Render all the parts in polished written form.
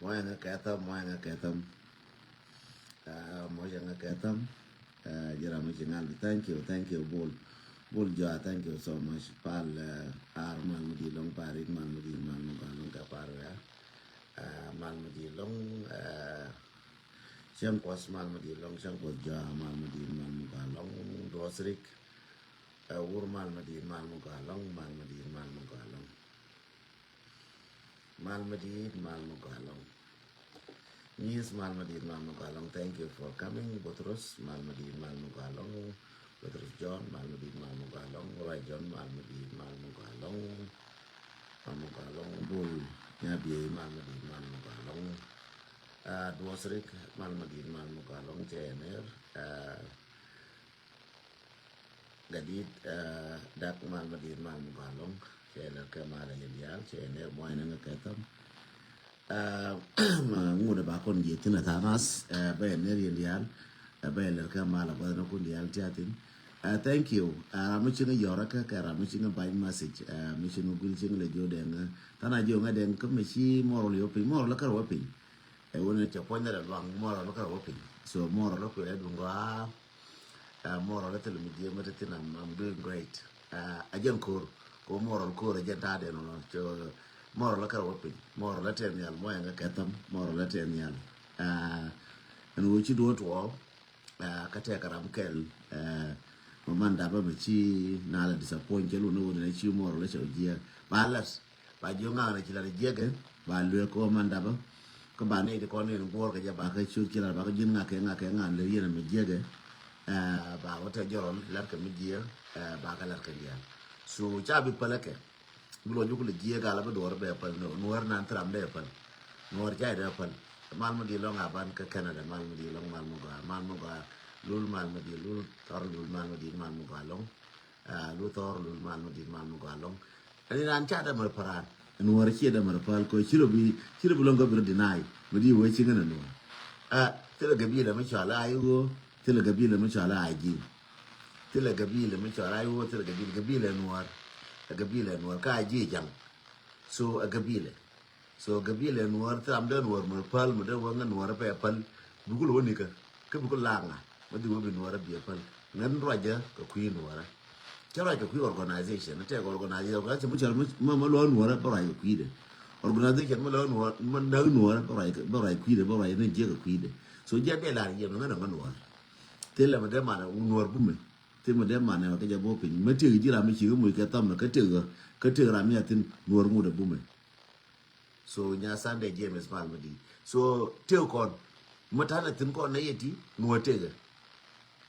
Moyanga Katham, Mojanga Katham, Jeremy. Thank you, Bull Jar, thank you so much. Pal Arman Mudi Long Parit Man Mudi Man Mugalong Kapara, Man Mudi Long, Shampos Man Mudi Long, Shampos Jar, Man Mudi Man Mugalong, Dosrik, Urman Mudi Man Mugalong, Man Mudi Man Mugalong, Man Mudi Man Mugalong. Yes, Malmadi Malmugalong, thank you for coming. Botrus Malmadi Malmugalong, Botrus John Malmadi Malmugalong, Roy John Malmadi Malmugalong, Malmugalong, Bull Yabi Malmadi Malmugalong, Dwasrik Malmadi Malmugalong, Janer, Gadid, Dak Malmadi Malmugalong, Janer Kamara Yadial, Janer Moinanga Katam. Ngude ba kon je tina tamas be ne rian be le ka mala ba no kun dial chatin thank you mi chinga yora ka ra mi chinga by message mi chinga gul chinga le jode nga tana jo nga den ko mi chi moro le opi moro la ka ro pin e wona cha pon da lang moro la ka ro pin so moro la ko e dunga moro la tele mi je ma tina I'm doing great ajan ko moro ko re janta de no cho Moro la karopin, moro la tenial, moyanga katam, moro la tenial. And which you do to all, Katakaram Kel, Mamanda Babachi, Nala disappoint you know that you more or less of year. Balas, by Jungana Chilla Jagan, by Luco Mandaba, Combine the corner and work at Yabaka, shoot Killa Bakajina Kanga and Lilian Majaga, by what a journal, Larka Media, Bakalakadia. So Chabi Palaka. Bulo jukul jie gala ba dor be pal nuar nan tram de pal nuar jai de pal mal mo di long aban ka Canada mal mo di long mal mo ga lul mal mo di lul tor lul mal mo di mal mo ga long lu tor lul mal mo di mal mo ga long ani nan cha da mar paran nuar chi da mar pal ko chiro long ga bir dinai mo di wo chi ngana no tele gabi la ma cha la ayu tele gabi la ma cha la aji tele gabi la ma cha la ayu tele gabi la nuar a gabile nuar ka ji jang so a gabile nuar tam de nuar mo pal mo de wanga nuar pe pal bugul woni ka bugul langa mo di wo bi nuar bi pal ngan roja ko ku nuar chara ko ku organization te organization ka mu chal mo lo nuar ba ra ku de organization mo lo nuar mo da nuar ba ra ku de ba ra ne je ko ku de so je de la ye ngana nuar te la mo de ma nuar bu me thế mà đem mà này cái giờ bố pin mấy chữ chỉ làm mấy chữ mùi cái tâm là cái chữ làm như tin nuôi ngu được bố mình so nhà sáng để James mal mà đi so theo con mà thằng là tin con này thì nuôi thế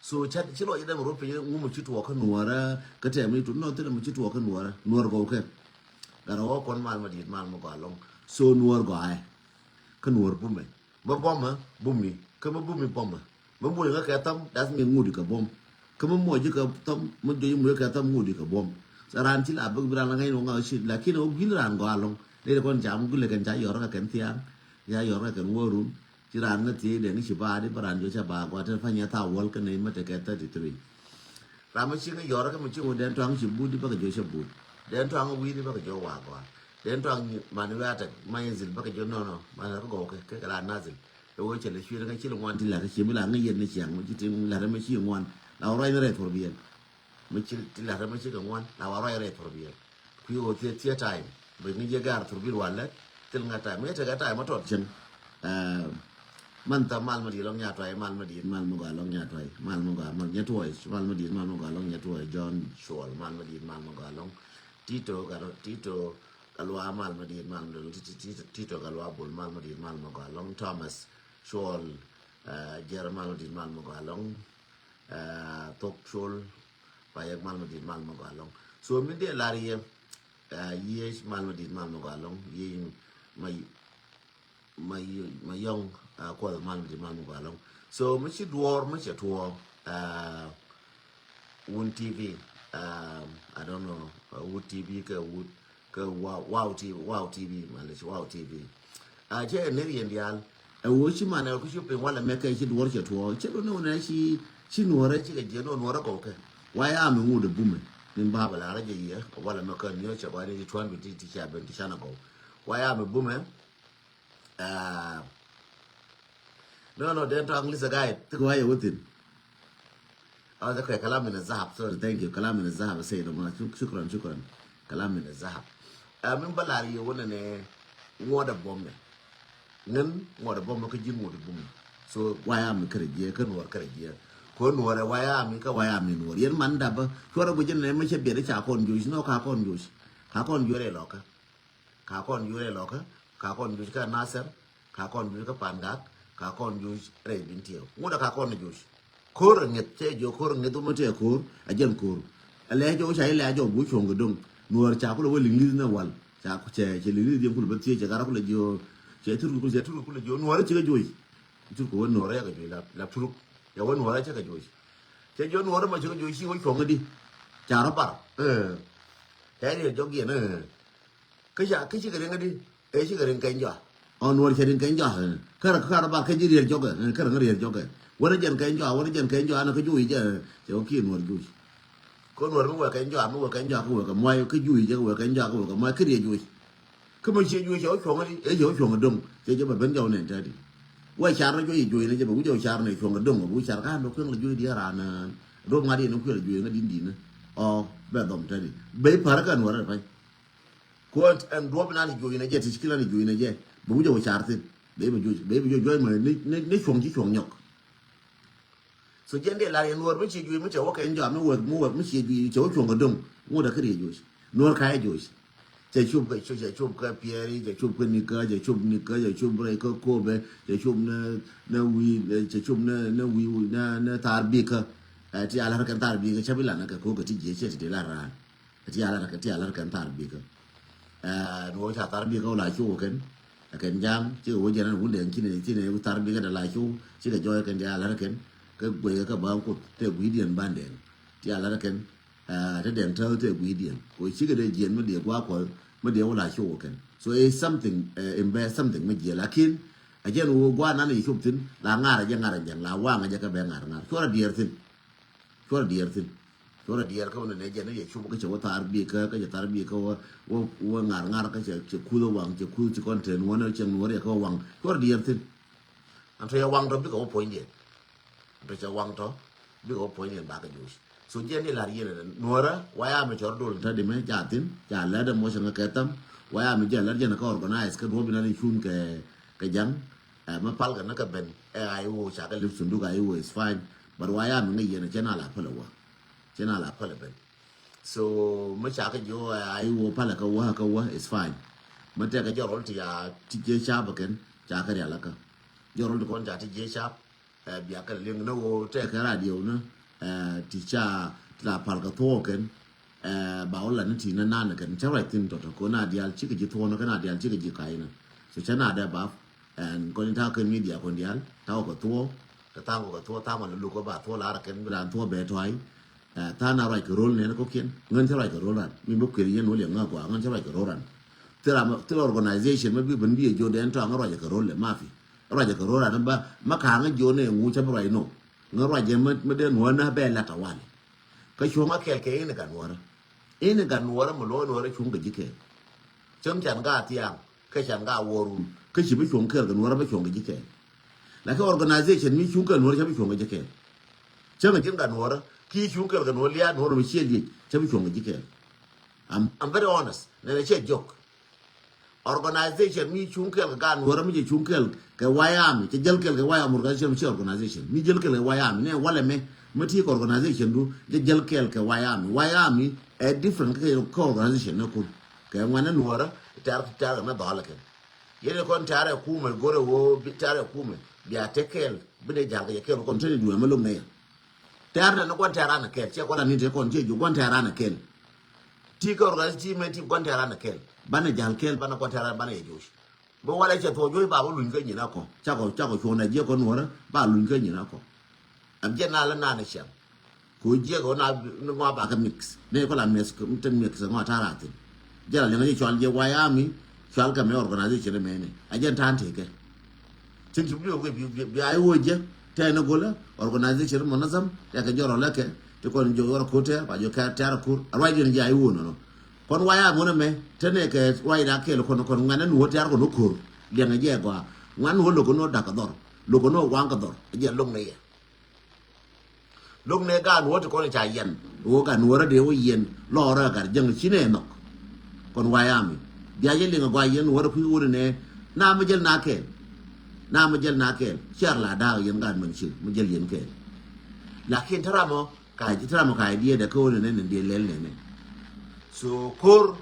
so chắc chỉ lo cái mà pin ngu một chút thuộc cái nuôi ra cái trẻ mấy chúng nó tức là một chút thuộc cái nuôi gấu cái đó con mal mà đi mal mà gọi long so nuôi gọi cái nuôi bố mình bom mà bố mình cái mà bố mình bom mà bố mình cái tâm đã mình ngu được cả bom kamu mau juga tom mau jadi mereka tom mau di kebom saran cila abang berang ngai nong ngau laki no gilan go along dia kon jam gule kan cai orang kan tiang ya orang kan ngorun ciran ngati de ni siba di peran jo siapa gua ter fanya tawal kan ni mata kata ditui ramu sing orang kan muncul dan tuang sibu di pakai jo sibu dan tuang wi di pakai jo wa gua dan tuang manusia tak main zil pakai jo no mana go ke kalan nazil yo chele shi kan chile ngwan ti la ke bilang ngai yen ni siang mu citin la me shi ngwan la ora ire for bien mi ci la rama ci ngwan la ora ire for bien ku yo tie time be ni je gar for bir wala tel ngata me te gata ma tot chen man ta mal ma di long nya toy mal ma di mal mo ga long nya toy mal mo ga mal nya toy mal ma di mal mo ga long nya toy John Shol mal ma di mal mo ga long Tito kalwa mal ma di mal Tito kalwa bol mal ma di mal mo ga long Thomas Shol Jerman di mal mo ga long top shol payak mal madin mal magalong so min de lari ye mal madin mal magalong ye may young ko mal madin mal magalong so mi ci duor mi ci tuo Woon TV I don't know Wood TV ka wow TV malish wow TV je ne yen dial wo ci manal ko ci pe wala me kay ci duor ci tuo ci do no na ci nuora ci ga je no nuora ko ke why am ngu de bume nin baba la raje ye wala me kan yo cha ba ni tuan bi ti cha ben ti chana go why am bume uh, no then to English guy to go away with him هذا كلام من الذهب sorry thank you كلام من الذهب سيد ما شكرا كلام من الذهب من بلاري وانا ne ngoda bombe nan ngoda bombe ko jin ngoda bombe so waya mi kare je kan war kare je ko nuwara waya mi ka waya mi nuwar yen man da ba chora go jin ne me che be de cha kon ju no ka kon ju re loka ka kon ju re loka ka kon ju ka nasar ka kon ju ka pandak ka kon ju re bintio ngoda ka kon ju kor nget che jo kor nget mo te kor a jen kor ale jo sai le jo bu chong dong nuwar cha ko lo ling li na wal cha ko che li di ko ba tie cha gara ko le jo che tur ko le jo nuwar che jo tur ko nuwar ya ga jo la tur ya won nuwar che ga jo che jo nuwar ma che ga jo shi wo chong di cha ra par cái này cho kia nữa cái gì cái đi cái gì cái cánh giò on nuôi chơi cánh giò cái là ba cái gì riêng cho cái là riêng cho cáiวันนั้นcánh giò nó cái vui chứ chỗ kia nuôi vui con nuôi nó cánh giò nó cái mai cái vui chứ cái cánh giò cái mai cái gì vui cái mình chơi vui chỗ chuồng đi ở chỗ chuồng ở đông chơi cho mà bên dâu này chơi đi quay chả nó chơi vui này chứ mà cũng chơi chả này chuồng ở đông mà cũng chả cá nó cứ là vui đi ra nè rồi mà đi nó cứ là vui nó đi nữa be dom tadi be paraka no ra pai ko en do bina ni joyi na je ti skila ni joyi na je bu jo chartin be jo ma ni chong ji chong nyok so jende la ni nuor be chi joyi mu che wo ka en jo mu chi joyi cho chong ga dong mu da kri joyi nuor ka joyi je chub ka pieri je chub ka ni ka je chub bre ko be je chub na wi je chub na wi na tar bi ka ti ala kan tar bi ga chabila na ka ko ga ti je che ti la ra ti ala kan tar bi ga no ta tar bi ga la chu kan kan jam chi wo je na wu den chi ne tar bi ga da la chu chi ga joy kan ya la kan ka gwe ka ba ko te wi dien ban den ti ala kan ta den ta te wi dien ko chi ga de jien ma de kwa ko ma de wo la chu kan so is something invest something ma je lakin ajen wo gwa na ni chu tin la ngara je la wa nga je ka be ngara so ra dier tin chora dier ka wona ne jene ye chubu ka chawa tar bi ka tar bi ka wo ngar ka che ku do wang che ku chi content wona chen wore ka wang chora dier tin an to ya wang do bi ka point ye do cha wang to bi ka point ye ba ka jus so jene la riere nora waya me chor dol ta de me ja tin ja la de mo sanga ka tam waya me ja la jene ka organize ka do bi na ni chun ka jang ma pal ka na ka ben ai wo cha ka lip sundu ga ai wo is fine but why am ngi yena chena la pala ben so ma cha ka jo ai wo pala ka wa is fine ma te ka jo rol ti ya ti je sha ba ken cha ka ya la ka jo rol ko ja ti je sha bi ka le no wo te ka radio no ti cha la pal ka to ken ba ola ni ti na na ken cha right tin to ko na dial chi ka ji to no ka na dial chi ka ji kai na so chana da ba and ko ni ta ka media ko dial ta ko to ta tao ko to ta ma lu ko ba to la ra ken ran to be thoi ta na rai ko rol ne ko kien ngan ta rai ko rol ran mi bu ke yen no le nga ko ngan ta rai ko rol ran te organization ma bi ban bi jo den to nga rai ko rol le ma fi rai ko rol ran ba ma ka nga jo ne ngu cha rai no nga rai je ma de no na be la ta wan ka chu ma ke ne kan wora ene kan wora mo lo no ra chu ga ji ke cham chan ga tiang ka chan ga woru ka chi bi chu ke kan wora ba chu ga ji ke la ka organization mi chung kan wor cha bi chung ga ke cha ma jin kan wor ki chung kan wor ya wor mi che di cha bi chung ga ke I'm very honest na che joke organization mi chung kan wor mi je chung ka wayam che jel ke wayam organization mi jel ke wayam ne wala me mati organization du je jel ke wayam a different ka organization na ko ka ngwana wor tar na dala ke yene kon tare kuma gore wo tare kuma biya tekel bine janga ye kel kon tane du ma lum ne tare na kon tare na kel che kon ni te kon che ju kon tare na kel ti ko organize ti me ti kon tare na kel bana jal kel bana kon tare bana ye josh bo wala che to joy ba bo lun ke ni na ko cha ko cho na je kon wora ba lun ke ni na ko am je na la na ne sha ko je ko na ngwa ba ka mix ne ko la mix ko ten mix ngwa tara tin je la ne je chwal je wayami chwal ka me organization me ne ajen tan te ke tin tu bi ai wo je te na gola organization monazam ya ka joro lake te kon jo wor ko te ba jo ka tar kur arwai din je ai wo no kon waya mo ne me te ne ke wai da ke kon ngana no te ar ko no kur liang aje gwa ngan ho lokono dakador lokono wang kador aje long ne lúc này cả nuốt con trai yên, nuốt cả nuốt đều yên, lo ra cả dân chỉ này nọ, còn vay ami, dia jadi dengan vay yên nuốt phi urin này, nama jel nakel, share là đào yên gan mình chịu, mình jel yên kel, là khi thara mo cái dia đã câu này nên dia lên này, so kur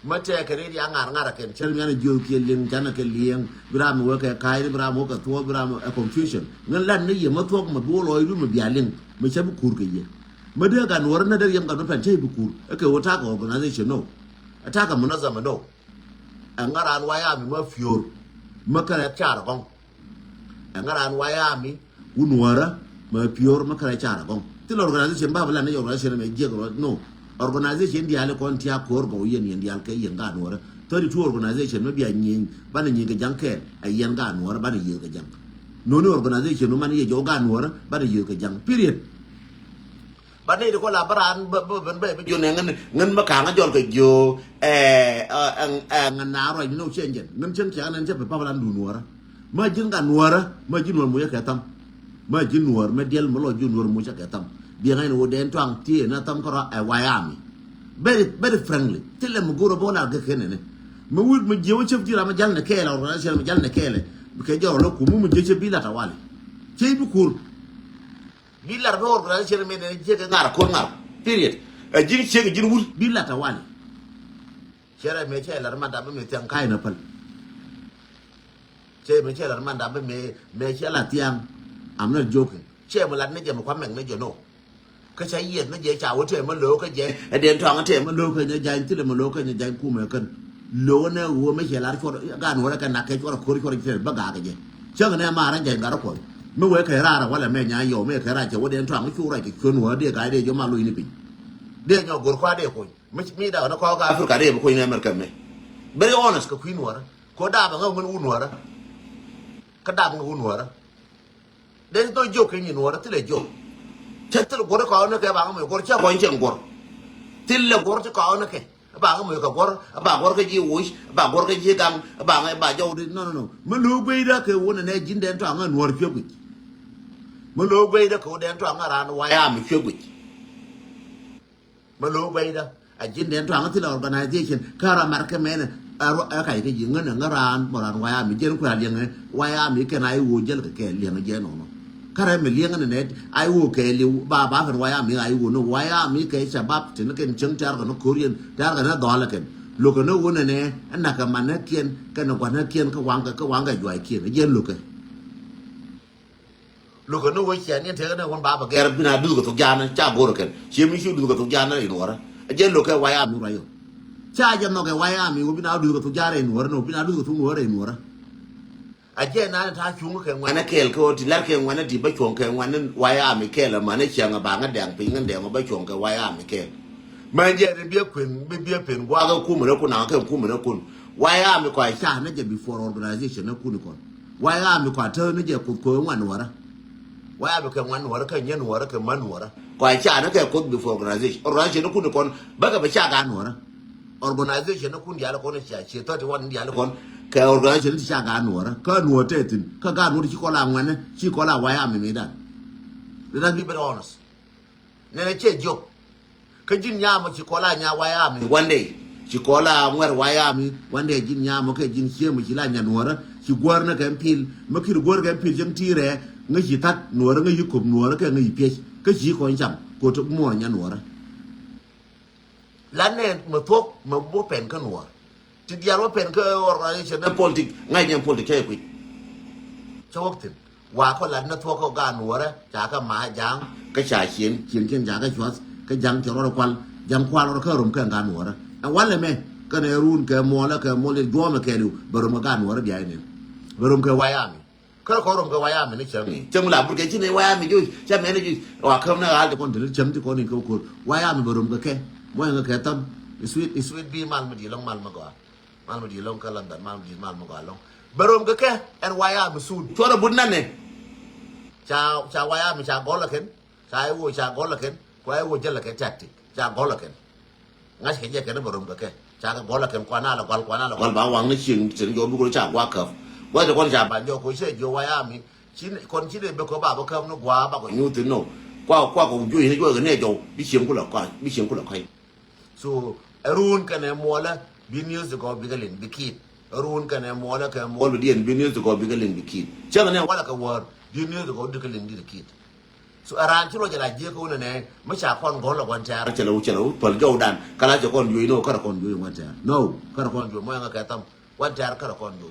macam kerja yang ngar ken, cel mana jual kialing, jana kialing, beram mua cái beram mua cái thua beram confusion, ngan lan ni ye matuak mabul loy lu mabialing. Mới chấp bukur cái gì mà đưa cả nuôi nó đưa em cả nó phải chơi bukur cái attack organization no attack mà nó ra mà đâu anh ngara anh waya mi mà fior mà cái chả con anh ngara anh waya mi unuara mà fior mà cái chả con thì organization ba bala này organization mà gì cái no organization dia le kon tia kor go yen dia cái yen ga nuara tới two organization nó bia nhìn ban nhìn cái jang ke ai yen ga nuara ban nhìn cái jang no organization no man ye jo ga nuara ban nhìn cái jang period bạn này được có là bạn bên bên bên này ngân mà càng cho cái vô ngân nào rồi nó chơi gì ngân chân chả nên chắc phải bao lần đủ nuột mà chân cả nuột mà chân nuột muối cái tâm mà chân nuột mà điel mà lo chân nuột muối cái tâm dia ngay nuột đen choang tia na tâm có ra Wyoming very friendly thế là một guru bao nào cái này này mà uống mà nhiều chấp chỉ là mà jal này kê là rồi mà jal này kê là cái giờ nó cũng muốn chơi bi là tao wale chơi bukur bilar be organization me ne je ngar ko ngar period a jin che jin wul bilar ta wali chere me che lar manda be me tiang kai na pal che me che lar manda be me che la tiang I'm not joking che mo lat ne je mo kwa meng ne je no ka che yen ne je cha wo che mo lo ka je e den thong che mo lo ka ne ja ti le mo lo ka ne ja ku me kan lo ne wo me che lar ko ga no ra ka na ke ko ko che ba ga je che ne ma ran je ga koเมื่อเวกราเราว่าแหละแม่ยายโยแม่เคราจะว่าเดินทางไม่ชูไรกี่คนหัวเดียกายเดียยมาลุยนี่ปีเดียยกกดคว้าเดียคุยไม่มีดาวนักข่าวการฝึกการเดียมาคุยในอเมริกันไหม very honest กับคุยหัวนะก็ด่าบางคนมันอุ่นหัวนะก็ด่าบางคนอุ่นหัวนะเดี๋ยวต้องโยกขึ้นหัวนะที่เลยโยกเช่นที่เรากดข่าวนะแกบางคนกดเชื่อคนเชื่อกดที่เรากดจะข่าวนะแกบางคนก็กดบางคนก็ยี่หุ่ยบางคนก็ยี่กังบางไอ้บางเจ้าดิ no มันรู้ไปได้คือวันนี้จินเดินทางเงินหัวเพียบมันรู้ไปได้เขาเดินทางงานวายมีเชื่อกุมันรู้ไปได้ไอ้จินเดินทางที่เรา organization ข้ารามาร์เก็ตแมนใครก็ยิงเงินงานบริษัทวายมีเจนคุยยังไงวายมีแค่ไหนวูเจลกับแกเลี้ยงเจนน้องข้าราไม่เลี้ยงกันเนี่ยไอ้วูแกเลี้ยงบ้าเป็นวายมีไอ้วูnoวายมีแค่ฉบับถึงนั่นกันจังจาร์กันนกโคเรียนจาร์กันนั่นดอลกันลูกกันนู่นเนี่ยอันนั้นก็มันนั่นเขียนกันนกวันนั่นเขียนก็วางกันอยู่ไอ้เขียนเย็นลูกกันลูกนู้นเขียนเนี่ยเธอเนี่ยคนบ้าปะแกรับพินาดูกับทุกอย่างนะจ้าโบรกันเชื่อไม่เชื่อดูกับทุกอย่างนะไอ้หนูนะเจนลูกแค่วายมีอะไรอยู่จ้าจะนอกแค่วายมีว่าพินาดูกับทุกอย่างไอ้หนูนะพินาดูกับทุกหนูไอ้หนูนะไอ้เจนนั้นถ้าชุ่มก็แค่วันนั้นเคลเขาที่แรกแค่วันนั้นที่ไปชงแค่วันนั้นวายมีแค่ละมันไอ้เชียงกับบางกันแดงปิงกันแดงมาไปชงแค่วายมีแค่มันเจนเบี้ยขึ้นเบี้ยเป็นว่าก็คุ้มเหมือนคุณหนังแค่คุ้มเหมือนคุณวายมีกว่าชาเนี่ยจะ before organization นะคุณก่อนวายมีกว่าเธอเนี่ยจะคุยวันหนูนะว่าเป็นแค่วันหัวแล้วแค่เงี้ยหัวแล้วแค่มันหัวแล้วก่อนชาตินั่นแค่คน before organization นั่นคุณคนบ้ากับไปชาการหัวนะ organization นั่นคุณยาละคนเนี่ยเชื่อที่วันยาละคนแค่ organization ที่ชาการหัวนะก็หัวเต้ตินก็การหัวที่ชิโกลางวันนะชิโกลาไว้ไม่ได้เรื่องนี้เป็น honest เนี่ยเชื่อจบก็จินยามันชิโกลาญาไว้ไม่วันเดียชิโกลาเมื่อไว้ไม่วันเดียจินยามันแค่จินเชื่อมันชิลาญาหัวนะชิกวาร์นะแค่พิลมันคือกวาร์แค่พิลจังที่แร่ngay chỉ thắt nùa đó ngay chỉ cụm nùa đó cái ngay chỉ cái chỉ còn chậm của thức mua nhà nùa đó lần này mà thuốc mà bố pen cái nùa chỉ giờ bố pen cái organization nó politics ngay nhà politics hay quỷ cho quốc tình và có lần nó thuốcเขาการnùa đó trả cái má giang cái xài chiến trả cái chuột cái giang cho nó quan nó khơi rụng cáiการnùa đó anh quánเลยmẹ cái này run cái mua là cái mua lên đua mà cái điều bờ rụng cáiการnùa đó vậy này bờ rụng cái vay àเขาขอรมกับวายามันนี่เชิงจังหวะบุกเกจิในวายามันอยู่ใช่ไหมนี่อยู่ว่าเขาเนี่ยอะไรคนถึงเชิงที่คนนี้เขาคุยวายามันบรมกับแค่ว่าอย่างแค่ตั้มสวีทบีมันดีลงมันมาก่อนมันดีลงกับลันดอนมันดีมันมาก่อนลงบรมกับแค่แอนวายามันสูดชัวร์บุญนั่นเองชาววายามันชาวกอลละเข็นชาววัวชาวกอลละเข็นควายวัวเจละเข็นจัดที่ชาวกอลละเข็นงั้นเห็นยังแค่นั้นบรมกับแค่ cha cái bỏ là cái quan là quan bảo hoàng nó chừng chừng vô bữa cha qua cờ qua cho con cha bạn vô cuối sẽ vô vay mi chín con chín này bây giờ bà cơm nó quá bà còn nhu tính nó qua cùng vui hay cái này rồi bị chiếm của là qua bị chiếm của là hay so run cái này mua là business có bị cái liền bị kít run cái này mua là cái mua bị điên business có bị cái liền bị kít chắc là này qua là cái word business có được cái liền bị kít so aran chulo jala je ko ne ma cha kon go la wan ta chelo pal go dan kala jo kon yu no kala kon yu wan ta no kala kon yu mo nga ka tam wan ta kala kon yu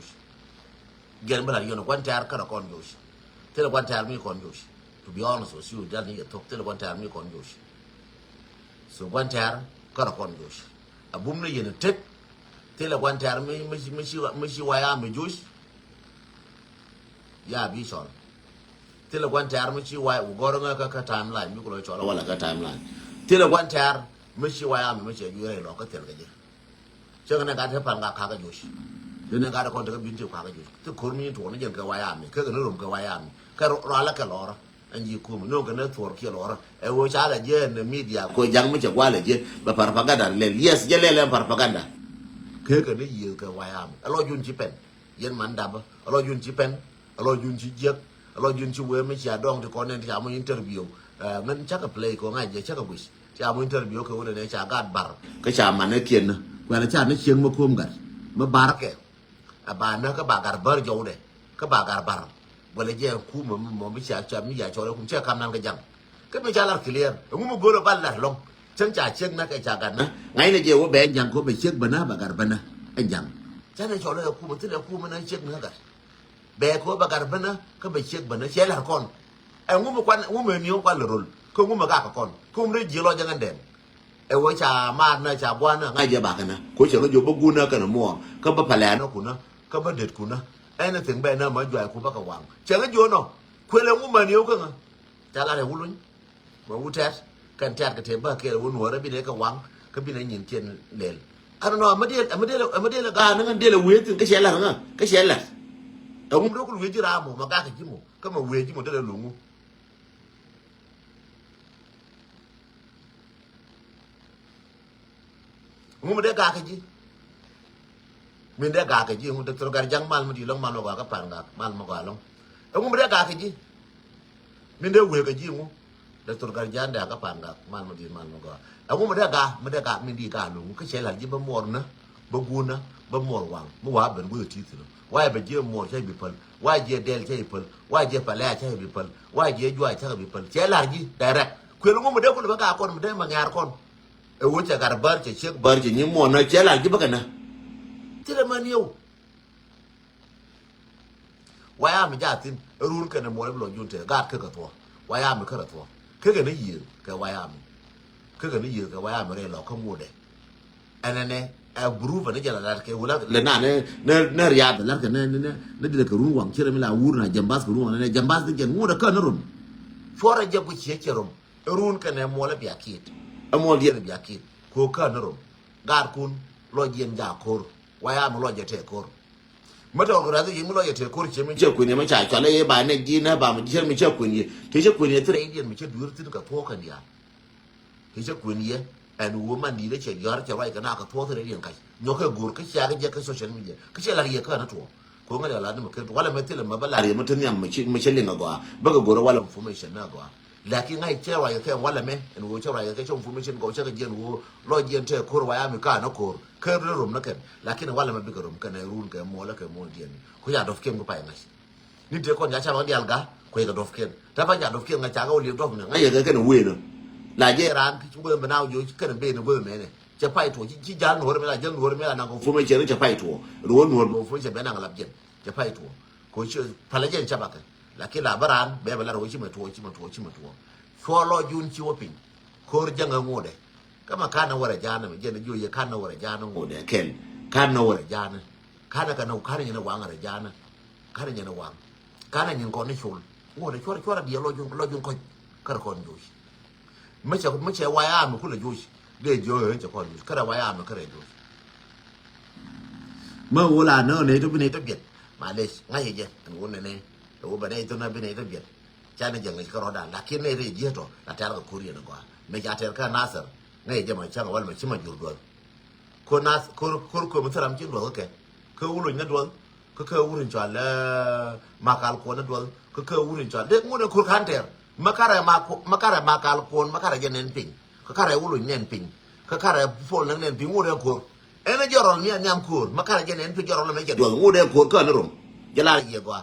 gen bala yo no wan ta kala kon yu te la wan ta mi kon yu to be honest with you dan ni to te la wan ta mi kon yu so wan ta kala kon yu abum ne yen tek te la wan ta mi wa ya mi yu ya bi so te la wan tar mi chi wa u goro nga ka timeline mi ko lo chola wala ka timeline te la wan tar mi chi wa mi che yu re lo ka tel ga je che nga ga te pan ga ka ga ju shi de ne ga da kon te ga bin te ka ga ju te ko mi to ne je ka wa ya mi ka ga no rum ka wa ya mi ka ro la ka lo ra an ji ku mi no ga ne tor ki lo ra e wo cha ga je ne media ko jang mi che wa le je ba propaganda le yes je le propaganda ke ga ne yi ka wa ya mi alo jun chi pen yen man da ba alo jun chi pen alo jun chi je lo jun chi we me cha dong to konen cha mo interview men cha ka play ko ngai je cha ka wish cha mo interview ko ne cha ga bar ka cha man ne kien na kwa la cha ne chieng mo kum gar ma bar ke a ba na ka ba gar bar jo de ka ba gar bar wala je ku mo mi cha mi ya cho ku cha kam nan ka jang ka me cha la clear mu mo go lo ba la long chen cha chieng na ka cha ga na ngai ne je wo be jang ko be chieng bana ba gar bana en jang cha ne cho lo ku mo ti le ku mo na chieng na ga be ko ba gar bana ka be chek bana che la kon e ngumu kwan ngumu mi kwa lorol ko ngumu ga ka kon ko mre ji lo jangan den e wo cha ma na cha bwa na ngai je ba kana ko che ko jo bogu na kana mo ka ba pala na kuna ka ba det kuna e na ting be na ma jwa ku ba ka wang che ga jo no kwe le ngumu ni ko nga cha la le wulun ba wutat kan tat ka te ba ke wo no ra bi ne ka wang ka bi na nyin tien lel I don't know amade ga na ngan de le wetin ka che la nga ka che la ông đâu có luyện chứ ra mà cái gì mà cái mà luyện chứ mà đây là luyện ông mà để gà cái gì mình để gà cái gì ông được gà răng mal mà đi long mal mà cái pan gà mal mà gà long ông mà để gà cái gì mình để luyện cái gì ông được gà răng để cái pan gà mal mà đi mal mà gà ông mà để gà mình đi gà luyện cái xe là gì bơm mồi nữa bơm buôn nữa bơm mồi hoàng bơm hóa bền bự tí thôi why be je mo che bi pal why je del che pal why je pala che bi pal why je jua che bi pal che la ji direct ku lu mo de ko ba ka kon mo de ma ngar kon e wo che gar bar che che bar che ni mo na che la ji ba kana ti le man yo why am ja tin run ka na mo le lo jun te ga ka to why am ka to ka ga ne yi ka why am ka ga ne yi ka why am re lo ka mo de anane a group ne jala dar ke wala le na ne riyad lar ke ne de ke run wang chere mi la wur na jambas ko run ne jambas de gen mu da kan run fora je bu che rum run ke ne mo la bi akit amol ye bi akit ko kan run gar kun lo jen ja kor waya mo lo je te kor mata ko razu yi mo lo je te kor che mi che ku ne ma cha cha le ba ne gi na ba mo je mi che ku ni ke che ku ni tre yen mi che dur tin ka to kan ya ke che ku ni and woman di le che yar che wai kana ka to thre yen kai nyo ke gur ke cha ke je ke social media ke che la ye ka na to ko ngala la ni ke wala me tele ma bala re mutun yam mi che le ngwa ba ga goro wala information na gwa lakin ai che wa ke wala me en wo che wa ke che information go che ke jen wo lo jen te ko wa ya mi ka na ko ke rum na ken lakin wala me bi ga rum kana run ke mo la ke mo dien ko ya dof kem ko pa ngai ni te ko ya cha wa dial ga ko ga dof kem ta ba ya dof kem ga cha ga o li dof na ngai ye ke no we no la je ran ki bơ mà nào yo cái be no bơ me ne che pai to chi jan no me la jan no me la na ko fu me che che pai to ro no fu che be na la jen che pai to ko che pala jen cha ba ka la ki la baran be ba la ro chi ma to fo lo jun chi wo pin ko janga ngode kama kana wara jana me jen jo ye kana wara jana ngode ken kana wara jana kana ni na wanga jana kana ni na wang kana ni ko ni chul ngode chora dia lo jun ko kar kon joไม่ใช่วายามคุณเลยยูชเดี๋ยวเยอะจะคนยูชก็ได้วายามก็ได้ยูชเมื่อเวลาเนอะในตัวเป็นในตัวเบียดมาเลยง่ายเยอะอันนู้นเนี่ยตัวเป็นในตัวนั้นเป็นในตัวเบียดจานในอย่างนี้ก็รอได้ลักกี้ในเรื่องเยอะตัวลักที่เราคุยกันกว่าไม่อยากเจอแค่น่าสนง่ายจะมาช่างวันมาชิมมาอยู่ด้วย คนน่าคนมันสลัมจิ้งดวลก็แก่คือวุ้นนั่นดวลก็คือวุ้นจวนมาการคนนั่นดวลก็คือวุ้นจวนเด็กงูเนี่ยคนขันเถอะมาการมาการคนมาการจะเน้นปิงก็การวุ้นเน้นปิงก็การฝนเน้นปิงงูเนี่ยคนเอ็นจอร์เนี่ยยามคนมาการจะเน้นปิงจอร์ไม่จะดวลงูเนี่ยคนก็นั่นรวมจะลาเยอะกว่า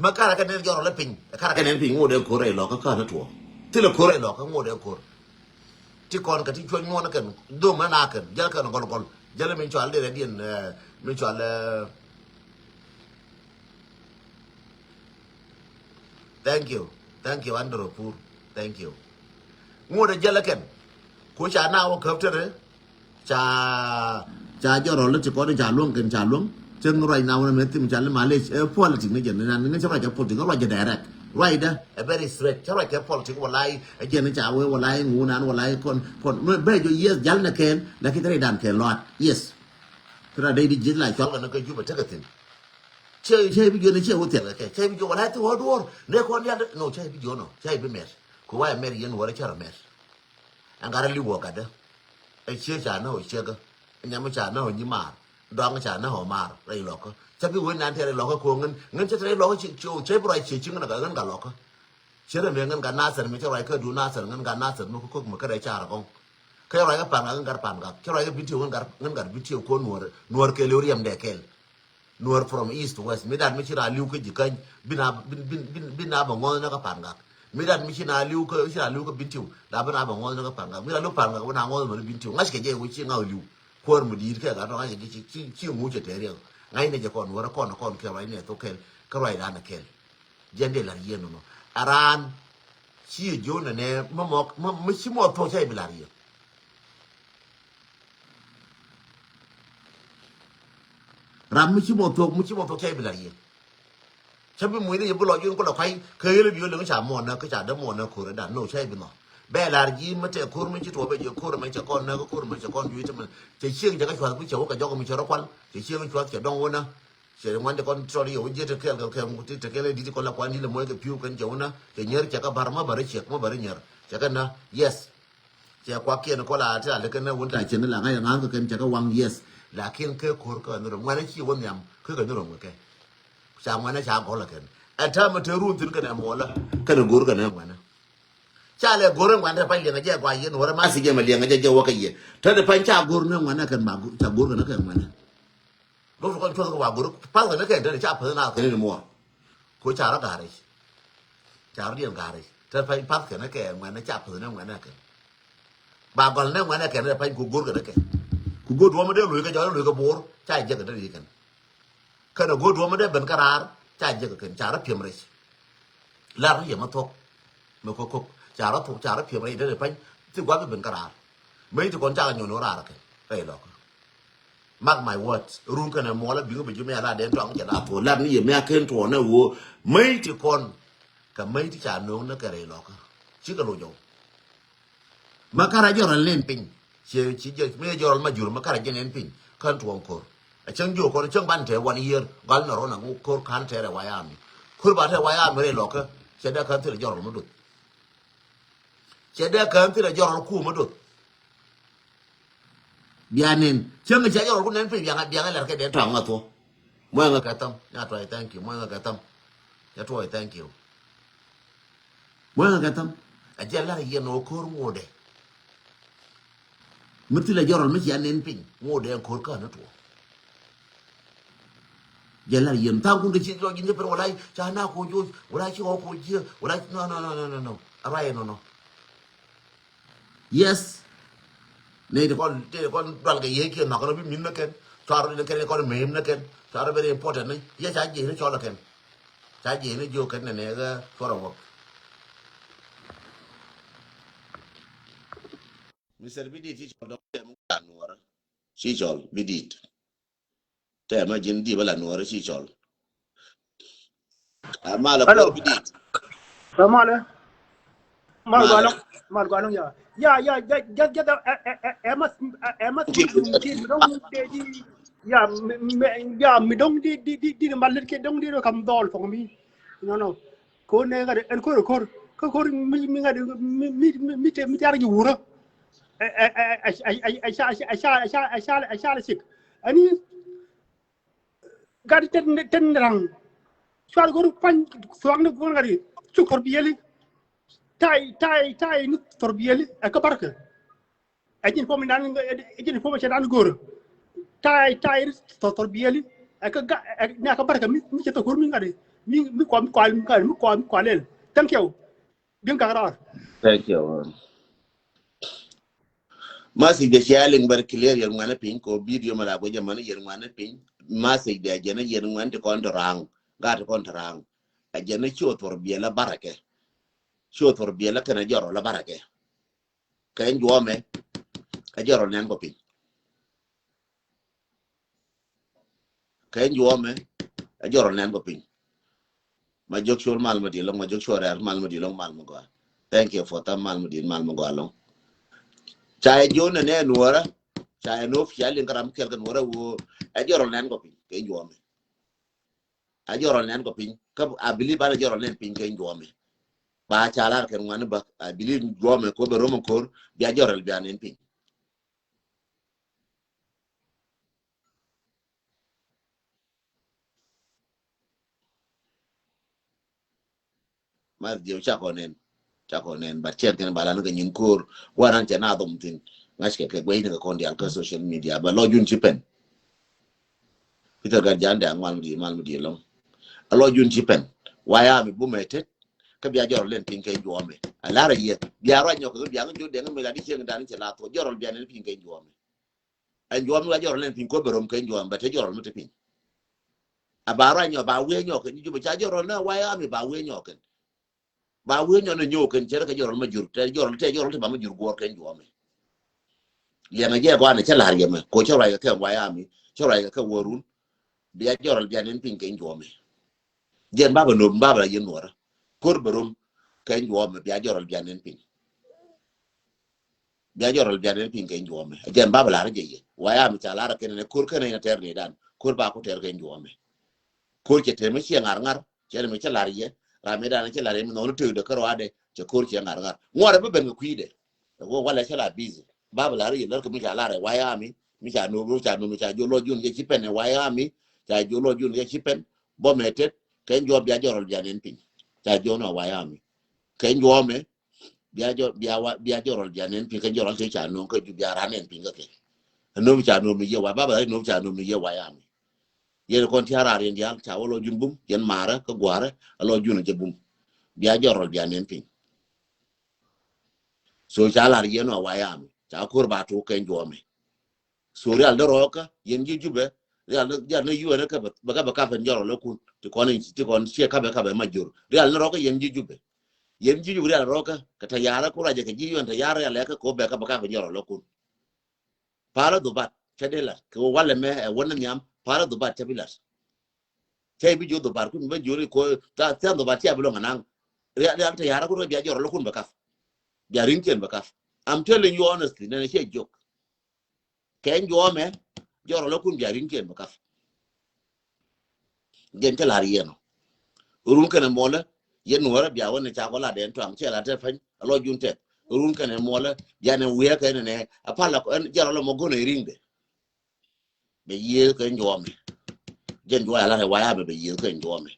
มาการกันเน้นจอร์แล้วปิงการกันเน้นปิงงูเนี่ยคนไรหรอกก็นั่นถั่วที่เราคนไรหรอกก็งูเนี่ยคนที่ก่อนกับที่ชวนงูนั่นกันดูมันน่ากันยันกันก่อนยันเลยมันชวนเลยเดียนมันชวนthank you Andrew Pur thank you งูเดียยันเลยกันคุยชาหน้าว่าเขิบเท่าไหร่ชาเจ้าเราเลือกจะก่อนชาล่วงกันชาล่วงจึงไรนาวันนั้นที่มันชาเล่มาเลยพวกเราถึงในอย่างนั้นงั้นชาวบ้านจะพูดถึงก็เราจะ direct right นะ very straight ชาวบ้านจะพูดถึงวันไรไอ้เจ้านี่ชาววันไรงูนั้นวันไรคนไม่ได้อยู่เยอะยันนะเคนแล้วคิดได้ดันเคนรอด yes ถ้าได้ดิจิทัลไลฟ์ช่องนั้นก็อยู่แบบเท่ากันใช่พี่โยนใช่หัวเถียงกันใช่พี่โยนวันไรตัวดูเนี่ยคนยันno ใช่พี่โยนใช่พี่เมสกูว่าเมสยันหัวเลยใช่หรอเมสอันการรีวิวกันเด้อไอ้เชื่อจานน่ะหัวเชื่อก็ยังไม่จานน่ะหัวยิ้มมาดองจานน่ะหัวมาอะไรหรอกก็จะพี่วันนั้นที่อะไรหรอกก็ควงเงินจะได้หรอกก็ใช้บริษัทชิงกันกับเงินกันหรอกก็เชื่อเรื่องเงินกันน่าสนไม่ใช่อะไรก็ดูน่าสนเงินกันน่าสนมันก็ได้จ้าหรอกแค่อะไรก็ปั่นเงินกันปั่นกับแค่อะไรก็บินเที่ยวเงินกันบินเที่ยวคนนัวเกลียวเรียมเด็กเกลนัว from east to west ไม่ได้ไม่ใช่ราลิวก็จีกันบินนาบังงอนนั่นก็ปั่นกับไม่ได้ไม่ใช่นาลิวก็ไม่ใช่นาลิวก็บินเที่ยวดาบนาบังงอนนั่นก็ปั่นกับไม่ได้ลูกปั่นกับว่านางงอนเหมือนบินเที่ยวงั้นสิเจ้าวิชิงเอาลิวควรมือดีแค่กันงั้นสิชี้งูจะเทียงไงเนี่ยจะก่อนวัวก่อนแค่ไรเนี่ยตัวแค่ก็ไรด้านแค่ยันเดลาเยียนเนาะอารานชี้โยนเนี่ยมันไม่ใช่หมดตัวใช่เบลาเรียรำไม่ใช่หมดตัวใช่เบลาเรียฉันเป็นมวยนี่ยังบุหรี่ยืนก็เราใครเคยเรียนเรื่องฉาบมอนนะก็ฉาบดมอนนะโคระดันโนใช่เป็นหรอเบลาเรียมันจะโคระไม่ใช่ตัวไปเยอะโคระไม่ใช่ก้อนนะก็โคระไม่ใช่ก้อนอยู่ที่มันจะเชื่องจะก็ชวนผู้เชี่ยวกับยกมีเชื่อรักวันจะเชื่องชวนจะดองวันนะเชื่อวันจะก้อนสอรี่อยู่ที่จะเคลื่อนจะเคลื่อนดีที่คนละควันนี่ละมวยกับผิวกันเจ้านะจะเนื้อจะก็บาร์มาบาร์เชียกมาบาร์เนื้อจะกันนะ yes จะควักเกียร์ก็ลาจะอะไรกันนะวันไหนเช่นนั้นหลังไอ้งานก็กันจะก็วาง yes หลักเขียนคือโคระกันนู่นวันนี้ขี้วันยำคือกันนู่นมั้งแกชามวันนั้นชามเขาละกันไอ้ถ้ามันเธอรู้ถึงกันนะหมดละกันกูรู้กันนะวันนั้นชาเลยกูรู้วันที่ไปเลี้ยงกันเจ้ากว่าเย็นหัวมาสิเจ้ามาเลี้ยงกันเจ้าว่ากันเย่ถ้าได้ไปชากูรู้นะวันนั้นกันมาชากูรู้กันนะกันวันนั้นรู้สึกว่าช่วงกว่ากูรู้พักกันนะกันเดี๋ยวชาเพิ่งน่ากันนี่มัวกูชาละการิชาเรียนการิถ้าไปพักกันนะกันวันนั้นชาเพิ่งนะวันนั้นกันบางคนนะวันนั้นกันได้ไปกูรู้กันนะกันกูรู้ว่ามันได้หลุยกันย้อนหลุยกันบัวชาเจ้ากันได้ดีกันขณะกูรู้ว่ามันได้เป็นกระดาษชาเจ้ากันชาละเพียมเลยลาเรียมาทกมันก็จาระถูกจาระเพียงอะไรได้ไปที่ว่าเป็นกระดาษไม่ทุกคนจ้างอยู่โนราละกันไปหรอกมากมายว่ารุ่งกันนะมัวแล้วบิวไปยุ่งไม่อะไรเดินจ้องจะด่าถั่วแล้วนี่ยังไม่ขึ้นถั่วนะวัวไม่ทุกคนกับไม่ที่จานนู้นนั่นก็เลยหรอกชื่อกันรู้อยู่มาการะยอร์เล่นปิงเชื่อชี้เยอะไม่ยอร์มาอยู่มาการะเล่นปิงขันถ่วงคนเชิงอยู่คนเชิงบ้านเทวันเยียร์กันนรนังคนขันเทระวายามคนบ้านเทวายามไม่ได้หรอกเชื่อได้ขันที่ยอร์มาดุเชื่อได้ขันที่ยอร์คู่มาดุเบียนินเชื่อไม่ใช่ยอร์คนนั้นเป็นอย่างอะไรแค่เดินทางมาตัวเมื่อไงกันตั้มยาตัวไอ้ thank you เมื่อไงกันตั้มยาตัวไอ้ thank you เมื่อไงกันตั้มไอ้เจ้าละเอียดโน้โครงโง่เด้เมื่อที่เรายอร์ไม่ใช่เน้นปิงโง่เด้โคตรกันนะตัวยันละเอียดทางคุณได้ชิดเรายินจะเป็นอะไรจานาโคจูอะไรชิโอโคเจียอะไร no อะไร no yes นี่เดี๋ยวก่อนรังกับยี่เขียนหนักเราไม่มีนักเก็ตชาร์ลนักเก็ตก่อนไม่มีนักเก็ตชาร์ลเป็น important นี่ยี่ใช้ยี่นี่ชอลนักเก็ตใช้ยี่นี่โยกันเนี่ยก็ชอลเรามิสเตอร์บิดที่ชอลดอกเตมกันนัวร์ชีชอลบิดแต่มาจินดีเวลานัวร์ชีชอลมาแล้วก็บิดmal gua long ya emas di dong di ya mi dong di malet ke dong di kam dol fo mi no ko ne ga en ko mi ga mi tar ju wuro اشال سيك اني قاعد تنرang soal guru pan suang ni guru ngari cukur bieli tai ni tor bieli ka barka ajin fo mi nan ajin fo ma dan guru tai tor bieli ka na ka barka mi to guru mi ngari mi ko lel thank you bin ka rar thank you masi de sharing bar clear yer ngana pin ko video mala ko jamana yer ngana pin masi de jena yer ngana te kon rang ga te kon rang a jena cho tor biela barake cho tor biela kana joro la barake kayen juome a joro nen ko pin kayen juome a joro nen ko pin ma jok shol mal ma di long ma jok shore mal ma di long mal ma go thank you for tam mal ma di mal ma go long chai jona ne nuora chai no fialin karam kel kan nuora wo a joro nen ko pin kayen juome a joro nen ko pin ka a bili ba joro nen pin kayen juome ba chalar ken ngwan ba a bili juome ko be romo kor bi a joro bi anen pin ma dio chako nen ba chen ken bala nga nyin kur waran chana dom tin ngash ke gwe ni ko ndi alka social media ba lo jun chipen peter ga jande mal di long lo jun chipen waya mi bu metet ka biya jor len pin kay juome alara ye biya ro nyoko biya nga jode nga me ga di chen dan che la to jorol biya len pin kay juome an juome ga jor len pin ko berom kay juome ba te jorol mute pin abara nyo ba we nyoko ni ju ba jorol na waya mi ba we nyoko ba we nyo no nyoken chere ka jorol ma jur te jorol te ba ma jur gor ken juome ye nga je ko ane chala ye me ko chora ga ka waya mi chora ga ka worun biya jorol biya nen pin ken juome jen baba no baba yen wora kor berom ken juome biya jorol biya nen pin biya jorol biya nen pin ken juome jen baba la je ye waya mi chala ra ken ne kor ken ne ter ni dan kor ba ko ter ken juome kor ke te me chi ngar chere me chala ye ra me dan chala re no no tu de karo ade che kor che ngar ngore be ben ku ide wo wala chala busy baba la ri ler ko mi chala re waya mi cha no mi cha jo lo jun ye chi pen ne waya mi cha jo lo jun ye chi pen bo metet ken jo biya jorol biya nen pin cha jo no waya mi ken jo me biya jorol biya nen pin ken jorol che cha no ko ju biya ra nen pin ga ke no mi cha no mi ye wa baba la no cha no mi ye waya mi yen kon tiara ren dial cha wo lo jun bum yen mara ko gwara lo jun je bum biya jorol biya nen pin so cha la yen no waya mi cha kur ba to ken jo me so real de roka yen ji jube real ya no yu na ka ba ka fen jorol lo kun ti kon che ka ba majur real no roka yen ji jube real roka ka ta yara ko raje ka ji yon ta yara ya le ka ko ba ka fen jorol lo kun para do bat chadela ko wala me wona nyam para do bat chabilas chay bi jodo bar kun ba jori ko ta do bat ya bulonga nang real ta yara ko biya jorol lo kun ba ka biya rinken ba ka I'm telling you honestly na che joke ken jo me jorol lo kun biya rinken ba ka gen ta lari yeno urun kana mola yen wara biya wona cha ko la den to am che la te fan lo junte urun kana mola ya ne wiya ka ne apala ko jorol mo gono ringde be ye ken jo me gen jo ala waya be ye ken jo me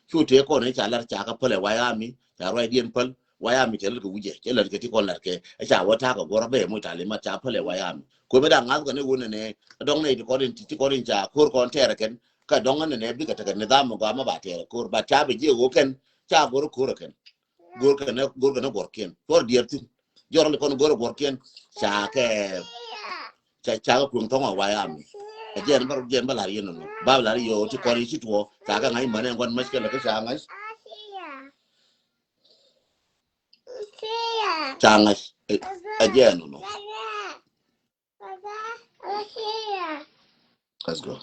chu te ko ne cha la cha ka pele waya mi cha roi dien pal waya mi tel ko wuje che la ke ti ko la ke cha wata ko gora be mo ta le ma cha pele waya mi ko be da ngal ko ne wona ne dong ne ko den ti ko den cha ko kon tere ken ka dong ne bi ka ta ne da mo ga ma ba tere ko ba cha be je wo ken cha gor ko ken gor gor ken for dier ti jor le kon gor ken cha ke cha ko kun to waya mi jen ba la yen no ba la yo ti ko ri ti to ta ga ngai ma ne gon ma ke la ka cha ngai changas jen no let's go